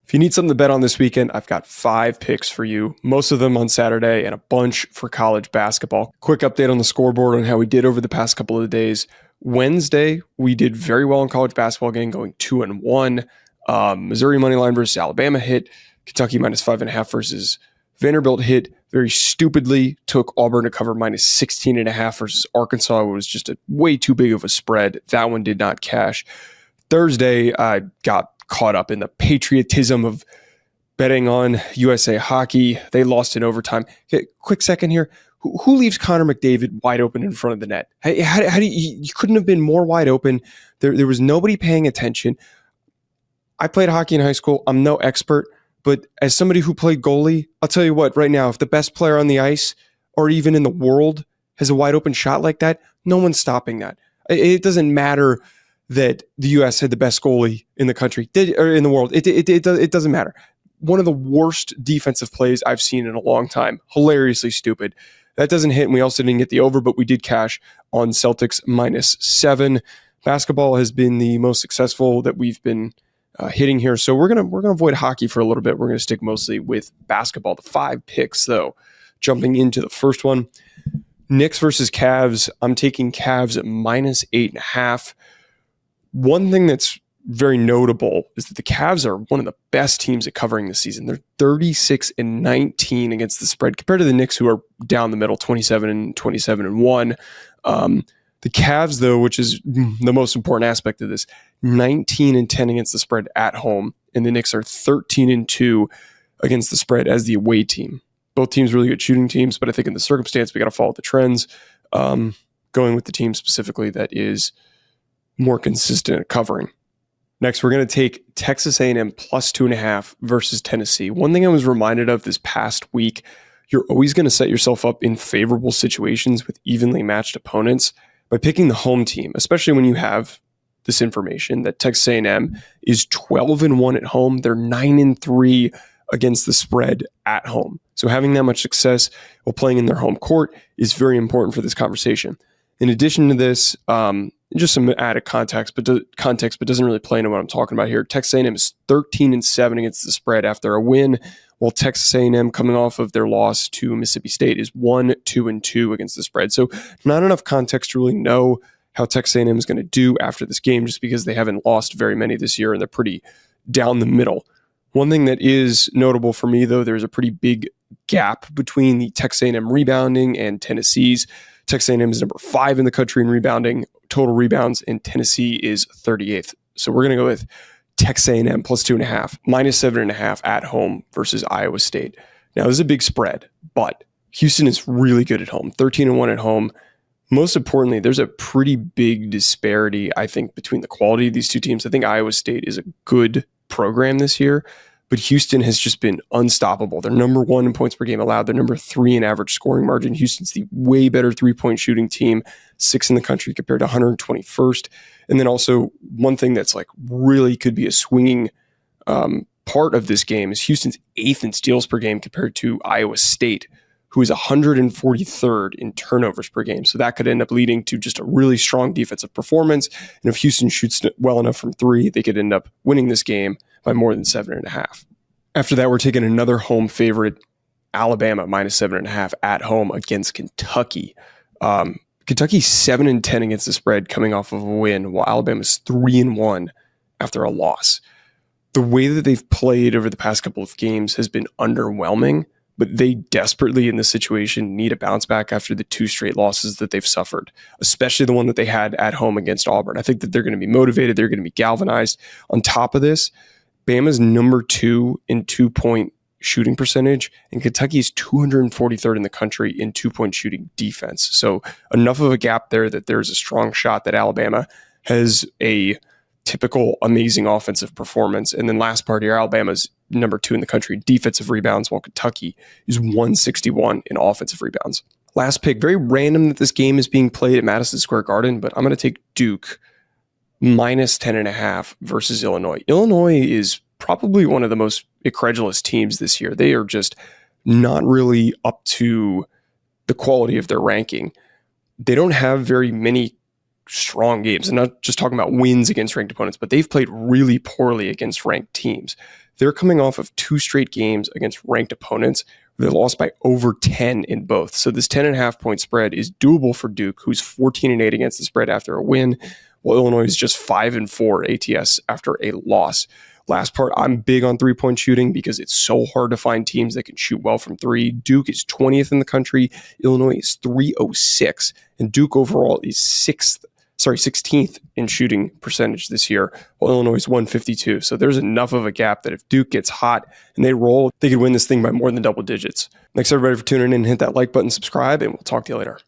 If you need something to bet on this weekend, I've got 5 picks for you, most of them on Saturday and a bunch for college basketball. Quick update on the scoreboard on how we did over the past couple of days. Wednesday, we did very well in college basketball game, going 2-1. Missouri money line versus Alabama hit. Kentucky -5.5 versus Vanderbilt hit. Very stupidly took Auburn to cover -16.5 versus Arkansas. It was just a way too big of a spread. That one did not cash. Thursday, I got caught up in the patriotism of betting on USA Hockey. They lost in overtime. Okay, quick second here. Who leaves Connor McDavid wide open in front of the net? How do you couldn't have been more wide open. There was nobody paying attention. I played hockey in high school. I'm no expert, but as somebody who played goalie, I'll tell you what, right now, if the best player on the ice or even in the world has a wide open shot like that, no one's stopping that. It doesn't matter that the U.S. had the best goalie in the country or in the world. It doesn't matter. One of the worst defensive plays I've seen in a long time. Hilariously stupid. That doesn't hit, and we also didn't get the over, but we did cash on Celtics -7. Basketball has been the most successful that we've been hitting here, so we're gonna avoid hockey for a little bit. We're gonna stick mostly with basketball. The 5 picks, though. Jumping into the first one, Knicks versus Cavs. I'm taking Cavs at -8.5. One thing that's very notable is that the Cavs are one of the best teams at covering this season. They're 36-19 against the spread compared to the Knicks, who are down the middle, 27-1. The Cavs, though, which is the most important aspect of this, 19-10 against the spread at home, and the Knicks are 13-2 against the spread as the away team. Both teams really good shooting teams, but I think in the circumstance, we got to follow the trends. Going with the team specifically that is more consistent at covering. Next, we're going to take Texas A&M +2.5 versus Tennessee. One thing I was reminded of this past week, you're always going to set yourself up in favorable situations with evenly matched opponents by picking the home team, especially when you have this information that Texas A&M is 12-1 at home. They're 9-3 against the spread at home. So having that much success while playing in their home court is very important for this conversation. In addition to this, just some added context, but doesn't really play into what I'm talking about here. Texas A&M is 13-7 against the spread after a win, while Texas A&M, coming off of their loss to Mississippi State, is 1-2 against the spread. So not enough context to really know how Texas A&M is going to do after this game, just because they haven't lost very many this year and they're pretty down the middle. One thing that is notable for me, though, there's a pretty big gap between the Texas A&M rebounding and Tennessee's. Texas A&M is number 5 in the country in rebounding, total rebounds, and Tennessee is 38th. So we're going to go with Texas A&M +2.5, -7.5 at home versus Iowa State. Now, this is a big spread, but Houston is really good at home, 13-1 at home. Most importantly, there's a pretty big disparity, I think, between the quality of these two teams. I think Iowa State is a good program this year, but Houston has just been unstoppable. They're number 1 in points per game allowed. They're number 3 in average scoring margin. Houston's the way better 3-point shooting team, 6th in the country compared to 121st. And then also one thing that's like really could be a swinging part of this game is Houston's 8th in steals per game compared to Iowa State, who is 143rd in turnovers per game. So that could end up leading to just a really strong defensive performance. And if Houston shoots well enough from 3, they could end up winning this game by more than 7.5. After that, we're taking another home favorite, Alabama -7.5 at home against Kentucky. Kentucky's 7-10 against the spread coming off of a win, while Alabama's 3-1 after a loss. The way that they've played over the past couple of games has been underwhelming, but they desperately in this situation need a bounce back after the 2 straight losses that they've suffered, especially the one that they had at home against Auburn. I think that they're going to be motivated. They're going to be galvanized. On top of this, Bama's number 2 in 2-point shooting percentage, and Kentucky's 243rd in the country in 2-point shooting defense. So enough of a gap there that there's a strong shot that Alabama has a typical amazing offensive performance. And then last part here, Alabama's number 2 in the country in defensive rebounds, while Kentucky is 161 in offensive rebounds. Last pick, very random that this game is being played at Madison Square Garden, but I'm going to take Duke -10.5 versus Illinois. Illinois is probably one of the most incredulous teams this year. They are just not really up to the quality of their ranking. They don't have very many strong games. And not just talking about wins against ranked opponents, but they've played really poorly against ranked teams. They're coming off of 2 straight games against ranked opponents. They lost by over 10 in both. So this 10.5 point spread is doable for Duke, who's 14-8 against the spread after a win, while Illinois is just 5-4 ATS after a loss. Last part, I'm big on 3-point shooting because it's so hard to find teams that can shoot well from 3. Duke is 20th in the country. Illinois is 306. And Duke overall is 16th in shooting percentage this year, while Illinois is 152. So there's enough of a gap that if Duke gets hot and they roll, they could win this thing by more than double digits. Thanks everybody for tuning in. Hit that like button, subscribe, and we'll talk to you later.